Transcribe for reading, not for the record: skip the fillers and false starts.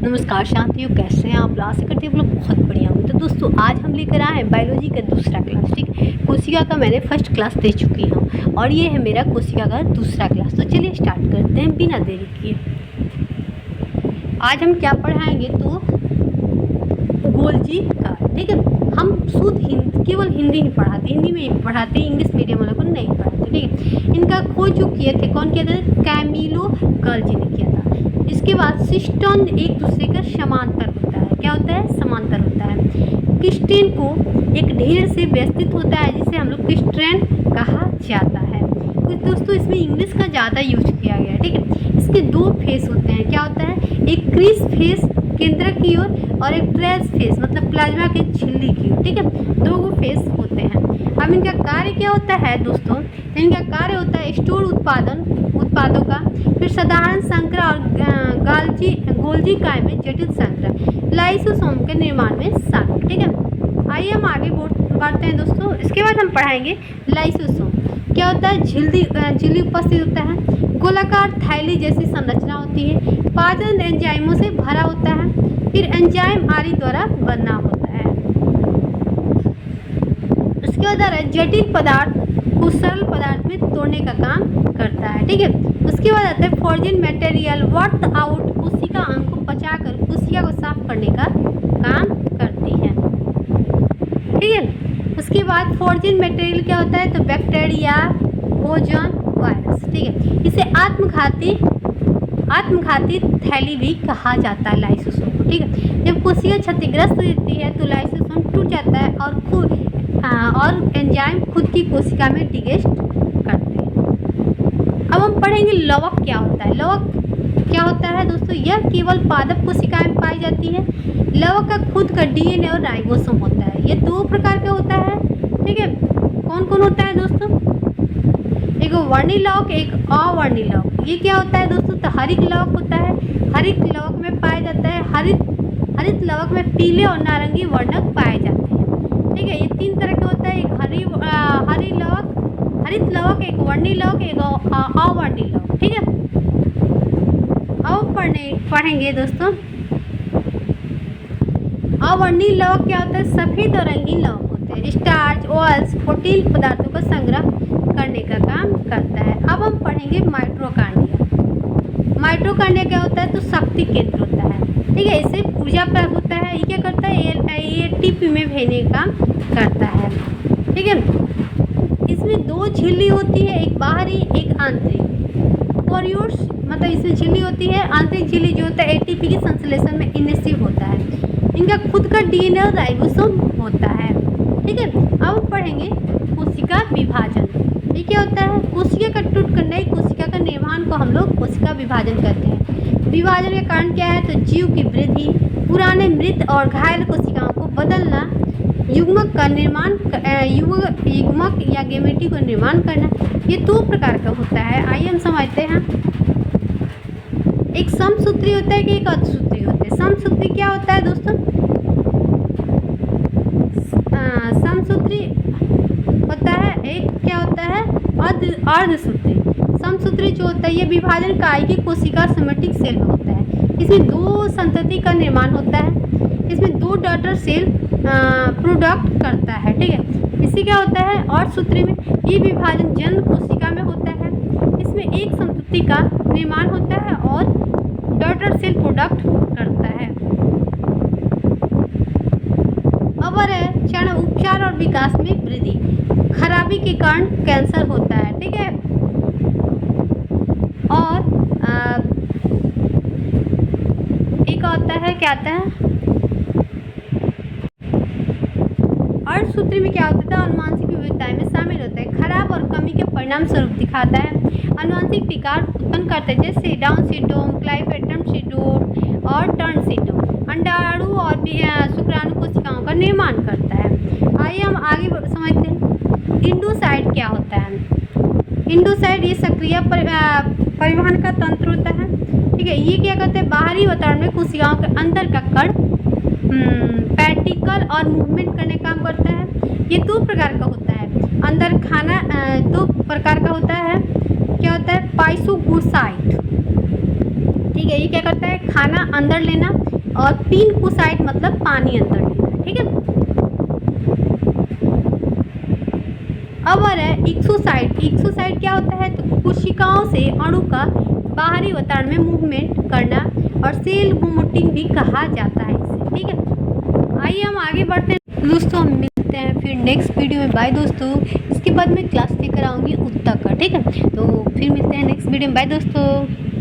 नमस्कार शांतियों, कैसे हैं आप? आशा करती हूँ आप लोग बहुत बढ़िया होंगे। तो दोस्तों आज हम लेकर आए हैं बायोलॉजी का दूसरा क्लास। ठीक, कोशिका का मैंने फर्स्ट क्लास दे चुकी हूँ और ये है मेरा कोशिका का दूसरा क्लास। तो चलिए स्टार्ट करते हैं बिना देरी किए। आज हम क्या पढ़ाएंगे तो गोल्जी का। ठीक है, हम शुद्ध केवल हिंदी ही पढ़ाते, हिंदी में ही पढ़ाते, इंग्लिश मीडियम वालों को नहीं पढ़ाते। ठीक है, इनका खोज जो किए थे, कौन किया था? कैमिलो गोल्जी ने किया था। इसके बाद सिस्टोन एक दूसरे का समांतर होता है। क्या होता है? समांतर होता है। क्रिस्टेन को एक ढेर से व्यवस्थित होता है जिसे हम लोग क्रिस्टेन कहा जाता है। तो दोस्तों इसमें इंग्लिश का ज़्यादा यूज किया गया है। ठीक है, इसके दो फेस होते हैं। क्या होता है? एक क्रिस फेस केंद्र की ओर और एक ट्रेस फेस मतलब प्लाज्मा के झिल्ली की ओर। ठीक है, दो फेस होते हैं। अब इनका कार्य क्या होता है दोस्तों? इनका कार्य होता है स्टोर उत्पादों का, फिर साधारण संक्र और गोल्जी काय में जटिल संक्र, लाइसोसोम के निर्माण में शामिल। ठीक है, आइए हम आगे बढ़ते हैं दोस्तों। इसके बाद हम पढ़ाएंगे लाइसोसोम। क्या होता है? झिल्ली उपस्थित होता है, गोलाकार थैली जैसी संरचना होती है, पाचन एंजाइमों से भरा होता है, फिर एंजाइम आरी द्वारा बना होता है। उसके बाद जटिल पदार्थ को सरल पदार्थ में तोड़ने का काम करता है। ठीक है, उसके बाद आता है फॉर्जिन मटेरियल वर्थ आउट, कोशिका अंग को पचाकर कोशिका को साफ करने का काम करती है। ठीक है, उसके बाद फॉर्जिन मटेरियल क्या होता है? तो बैक्टीरिया, भोजन, वायरस। ठीक है, इसे आत्मघाती थैली भी कहा जाता है लाइसोसोम को। ठीक है, जब कोशिका क्षतिग्रस्त होती है तो लाइसोसोम टूट जाता है और एंजाइम खुद की कोशिका में डिगेस्ट करते हैं। अब हम पढ़ेंगे लवक क्या होता है। लवक क्या होता है दोस्तों? यह केवल पादप कोशिकाएं में पाई जाती है। लवक का खुद का डीएनए और राइबोसोम होता है। ये दो प्रकार का होता है। ठीक है, कौन कौन होता है दोस्तों? एक वर्णी लवक, एक अवर्णी लवक। ये क्या होता है दोस्तों? तो हरित लवक होता है। हरित लवक में पाया जाता है, हरित लवक में पीले और नारंगी वर्णक पाए जाते हैं। ठीक है, ये तीन तरह का होता है। एक हरित लवक, एक वर्णी लवक, एक अवर्णी लवक। ठीक है, अब पढ़ेंगे दोस्तों अवर्णी लवक क्या होता है? सफ़ेद और रंगीन लवक होते हैं। स्टार्च, ऑयल्स, प्रोटीन पदार्थों का संग्रह करने का काम करता है। अब हम पढ़ेंगे माइटोकॉन्ड्रिया। माइटोकॉन्ड्रिया क्या होता है? तो शक्ति केंद्र होता है। ठीक है, इससे ऊर्जा प्राप्त होता है। ये क्या करता है? एटीपी में भेजने का काम करता है। ठीक है, इसमें दो झिल्ली होती है, एक बाहरी एक आंतरिक। पोरियोर्स मतलब इसमें झिल्ली होती है, आंतरिक झिल्ली जो होता है एटीपी के संश्लेषण में इनिशिव होता है। इनका खुद का डीएनए और राइबोसोम होता है। ठीक है, अब पढ़ेंगे कोशिका विभाजन। ये क्या होता है? कोशिका का टूट कर नई कोशिका का निर्माण को हम लोग कोशिका विभाजन कहते हैं। विभाजन के कारण क्या है? तो जीव की वृद्धि, पुराने मृत और घायल कोशिकाओं को बदलना, युग्मक का निर्माण, युग्मक या गेमेटी को निर्माण करना। ये दो प्रकार का होता है। आइए हम समझते हैं। एक समसूत्री होता है कि एक अर्धसूत्री होता है। समसूत्री क्या होता है दोस्तों? समसूत्री होता है, एक क्या होता है? अर्धसूत्री। समसूत्री जो होता है ये विभाजन काय की कोशिका सोमेटिक सेल में होता है। इसमें दो संतति का निर्माण होता है। इसमें दो डॉटर सेल प्रोडक्ट करता है। ठीक है, इसी क्या होता है? अर्धसूत्री में ये विभाजन जन्म कोशिका में होता है। इसमें एक संतति का निर्माण होता है और डॉटर सेल प्रोडक्ट करता है। अब है चरण उपचार और विकास में वृद्धि। खराबी के कारण कैंसर होता है। ठीक है, और एक होता है क्या आता है? अर्धसूत्री में क्या होता है? अनुवांशिक विविधताएं में शामिल होता है। खराब और कमी के परिणाम स्वरूप दिखाता है। अनुवांशिक विकार उत्पन्न करते हैं जैसे डाउन सिंड्रोम, क्लाइफेटन सिंड्रोम और टर्न सिंड्रोम। अंडाणु और शुक्राणु कोशिकाओं का निर्माण करता है। आइए हम आगे समझते हैं इंडोसाइड क्या होता है। इंडोसाइड ये सक्रिय परिवहन का तंत्र होता है। ठीक है, ये क्या करते हैं? बाहरी वातावरण में कोशिकाओं के अंदर का कण पार्टिकल और मूवमेंट करने का काम करता है। ये दो प्रकार का होता है। अंदर खाना दो प्रकार का होता है। क्या होता है? पाइसोगोसाइट। ठीक है, ये क्या करता है? खाना अंदर लेना। और पिनकोसाइट मतलब पानी अंदर लेना, ठीक है। अब आ रहा है एक्सोसाइट। एक्सोसाइट क्या होता है, तो कोशिकाओं से अणु का बाहरी वातावरण में मूवमेंट करना और सेल मूवमेंटिंग भी कहा जाता है इसे, ठीक है। आइए हम आगे बढ़ते हैं दोस्तों, हम मिलते हैं फिर नेक्स्ट वीडियो में। बाय दोस्तों। इसके बाद मैं क्लास लेकर आऊँगी उत्तक का, ठीक है। तो फिर मिलते हैं नेक्स्ट वीडियो में। बाय दोस्तों।